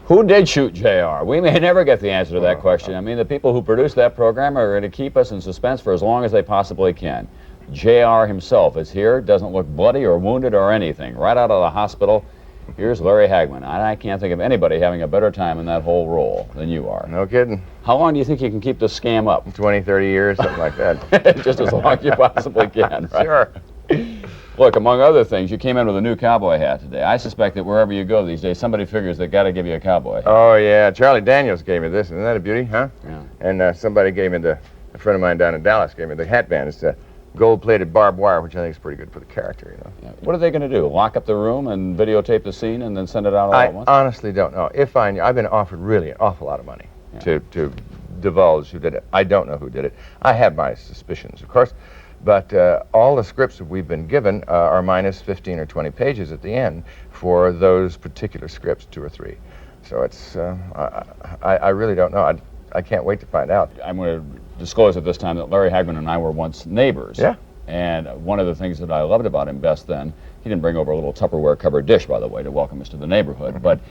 Who did shoot J.R.? We may never get the answer to that question. I mean, the people who produced that program are going to keep us in suspense for as long as they possibly can. J.R. himself is here, doesn't look bloody or wounded or anything. Right out of the hospital, here's Larry Hagman. I can't think of anybody having a better time in that whole role than you are. No kidding. How long do you think you can keep this scam up? 20, 30 years, something like that. Just as long as you possibly can, right? Sure. Look, among other things, you came in with a new cowboy hat today. I suspect that wherever you go these days, somebody figures they got to give you a cowboy hat. Oh, yeah. Charlie Daniels gave me this. Isn't that a beauty, huh? Yeah. And somebody gave me a friend of mine down in Dallas gave me the hat band. It's gold-plated barbed wire, which I think is pretty good for the character, you know. Yeah. What are they going to do? Lock up the room and videotape the scene and then send it out all at once? I honestly don't know. If I knew, I've been offered really an awful lot of money to divulge who did it. I don't know who did it. I have my suspicions, of course. But all the scripts that we've been given are minus 15 or 20 pages at the end for those particular scripts, 2 or 3. So it's, I really don't know. I can't wait to find out. I'm going to disclose at this time that Larry Hagman and I were once neighbors. Yeah. And one of the things that I loved about him best then, he didn't bring over a little Tupperware covered dish, by the way, to welcome us to the neighborhood, but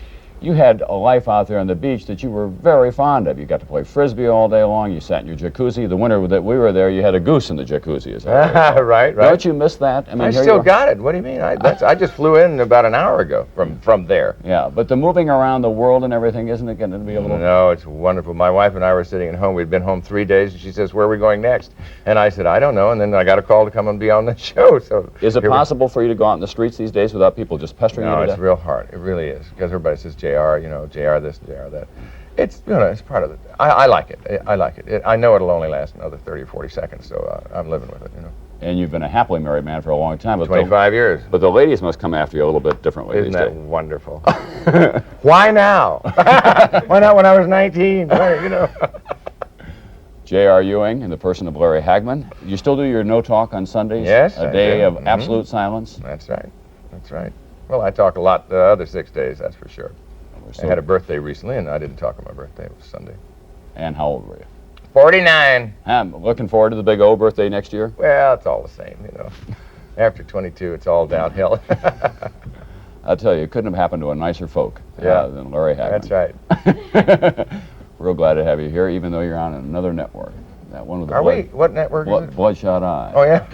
you had a life out there on the beach that you were very fond of. You got to play Frisbee all day long. You sat in your jacuzzi. The winter that we were there, you had a goose in the jacuzzi. Is that right? Don't you miss that? I mean, I still got it. What do you mean? I just flew in about an hour ago from there. Yeah, but the moving around the world and everything, isn't it going to be a little... No, it's wonderful. My wife and I were sitting at home. We'd been home 3 days, and she says, "Where are we going next?" And I said, "I don't know." And then I got a call to come and be on the show. So is it possible for you to go out in the streets these days without people just pestering you to death? No, it's real hard. It really is. Because everybody says J.R., you know, J.R. this, J.R. that. It's, you know, it's part of it. I like it. I like it. I know it'll only last another 30 or 40 seconds, so I'm living with it, you know. And you've been a happily married man for a long time. But 25 years. But the ladies must come after you a little bit differently Isn't these that days. Wonderful? Why now? Why not when I was 19? You know. J.R. Ewing, in the person of Larry Hagman. You still do your no talk on Sundays? Yes, A day of absolute silence? That's right. That's right. Well, I talk a lot the other 6 days, that's for sure. I had a birthday recently, and I didn't talk on my birthday. It was Sunday. And how old were you? 49. I'm looking forward to the big O birthday next year. Well, it's all the same, you know. After 22, it's all downhill. I'll tell you, it couldn't have happened to a nicer folk than Larry Hagman. That's right. Real glad to have you here, even though you're on another network. That one with the Are we? What network is it? Bloodshot Eye. Oh, yeah?